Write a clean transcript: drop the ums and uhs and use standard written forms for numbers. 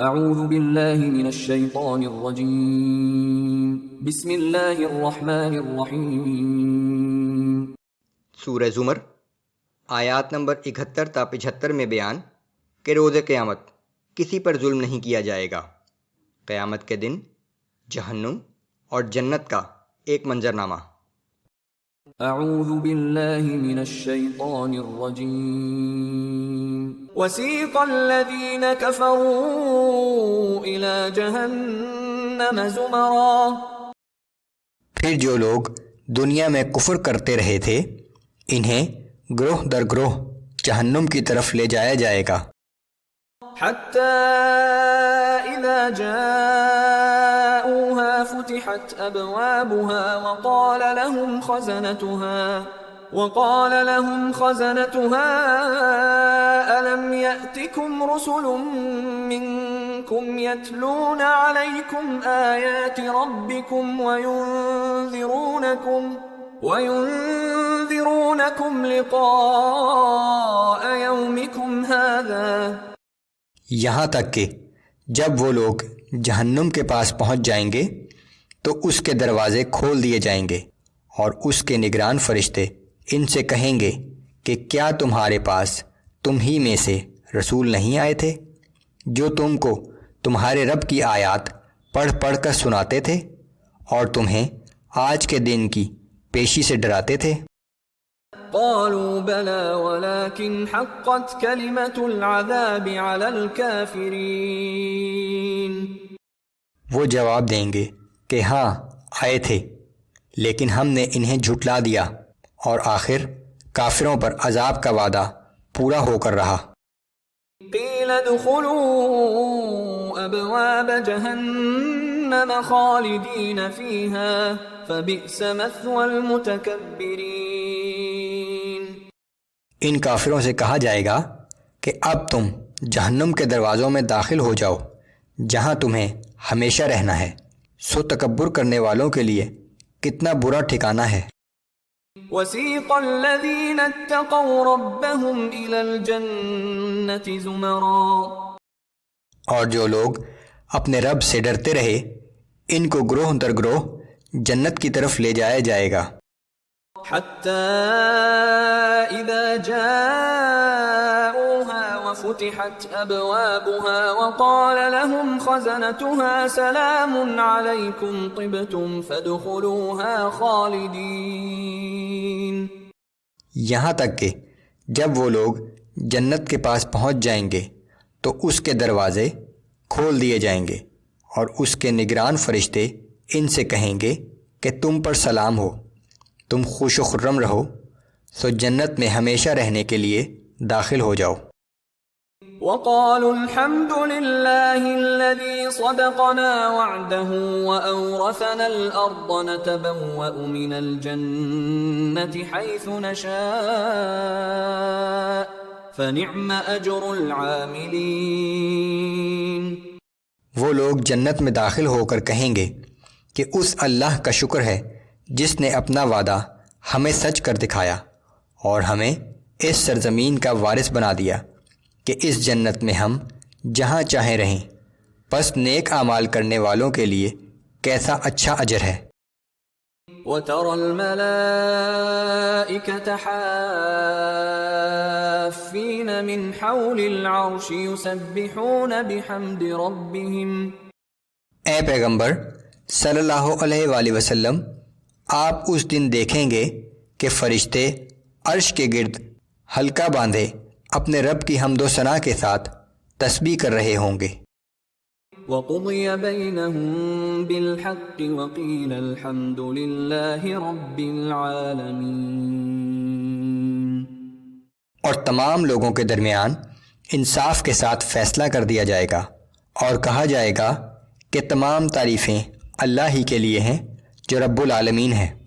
اعوذ باللہ من الشیطان الرجیم بسم اللہ الرحمن الرحیم۔ سورہ زمر آیات نمبر 71 تا 75 میں بیان کہ روز قیامت کسی پر ظلم نہیں کیا جائے گا۔ قیامت کے دن جہنم اور جنت کا ایک منظرنامہ۔ اعوذ باللہ من الشیطان الرجیم۔ وسیق الذین کفروا الی جہنم زمرا۔ پھر جو لوگ دنیا میں کفر کرتے رہے تھے انہیں گروہ در گروہ جہنم کی طرف لے جایا جائے گا۔ حتی اذا جاؤوها فتحت ابوابها وقال لهم خزنتها ألم يأتكم رسل منكم يتلون عليكم آيات ربكم وينذرونكم لقاء يومكم هذا۔ یہاں تک کہ جب وہ لوگ جہنم کے پاس پہنچ جائیں گے تو اس کے دروازے کھول دیے جائیں گے اور اس کے نگران فرشتے ان سے کہیں گے کہ کیا تمہارے پاس تم ہی میں سے رسول نہیں آئے تھے جو تم کو تمہارے رب کی آیات پڑھ پڑھ کر سناتے تھے اور تمہیں آج کے دن کی پیشی سے ڈراتے تھے؟ قالوا بلى ولكن حقت كلمة العذاب على الكافرين۔ وہ جواب دیں گے کہ ہاں آئے تھے لیکن ہم نے انہیں جھٹلا دیا اور آخر کافروں پر عذاب کا وعدہ پورا ہو کر رہا۔ قیل ادخلوا ابواب جہنم خالدین فیہا فبئس مثوى المتکبرین۔ ان کافروں سے کہا جائے گا کہ اب تم جہنم کے دروازوں میں داخل ہو جاؤ جہاں تمہیں ہمیشہ رہنا ہے، سو تکبر کرنے والوں کے لیے کتنا برا ٹھکانہ ہے۔ وسیق الذین اتقوا ربهم الى الجنة زمرا۔ اور جو لوگ اپنے رب سے ڈرتے رہے ان کو گروہ در گروہ جنت کی طرف لے جایا جائے گا۔ حتی اذا جاؤوها وفتحت ابوابها وقال لهم خزنتها سلام علیکم طبتم فادخلوها خالدین۔ یہاں تک کہ جب وہ لوگ جنت کے پاس پہنچ جائیں گے تو اس کے دروازے کھول دیے جائیں گے اور اس کے نگران فرشتے ان سے کہیں گے کہ تم پر سلام ہو، تم خوش و خرم رہو، سو جنت میں ہمیشہ رہنے کے لیے داخل ہو جاؤ۔ وقالوا الحمد لله الذي صدقنا وعده وأورثنا الأرض نتبوأ من الجنة حيث نشاء فنعم أجر العاملين۔ وہ لوگ جنت میں داخل ہو کر کہیں گے کہ اس اللہ کا شکر ہے جس نے اپنا وعدہ ہمیں سچ کر دکھایا اور ہمیں اس سرزمین کا وارث بنا دیا کہ اس جنت میں ہم جہاں چاہیں رہیں، پس نیک اعمال کرنے والوں کے لیے کیسا اچھا اجر ہے۔ وَتَرَى الْمَلَائِكَةَ حَافِّينَ مِنْ حَوْلِ الْعَرْشِ يُسَبِّحُونَ بِحَمْدِ رَبِّهِمْ۔ اے پیغمبر صلی اللہ علیہ وآلہ وسلم، آپ اس دن دیکھیں گے کہ فرشتے عرش کے گرد حلقہ باندھے اپنے رب کی حمد و ثنا کے ساتھ تسبیح کر رہے ہوں گے۔ وَقُضِيَ بَيْنَهُم بِالْحَقِّ وَقِيلَ الْحَمْدُ لِلَّهِ رَبِّ الْعَالَمِينَ۔ اور تمام لوگوں کے درمیان انصاف کے ساتھ فیصلہ کر دیا جائے گا اور کہا جائے گا کہ تمام تعریفیں اللہ ہی کے لیے ہیں جو رب العالمین ہے۔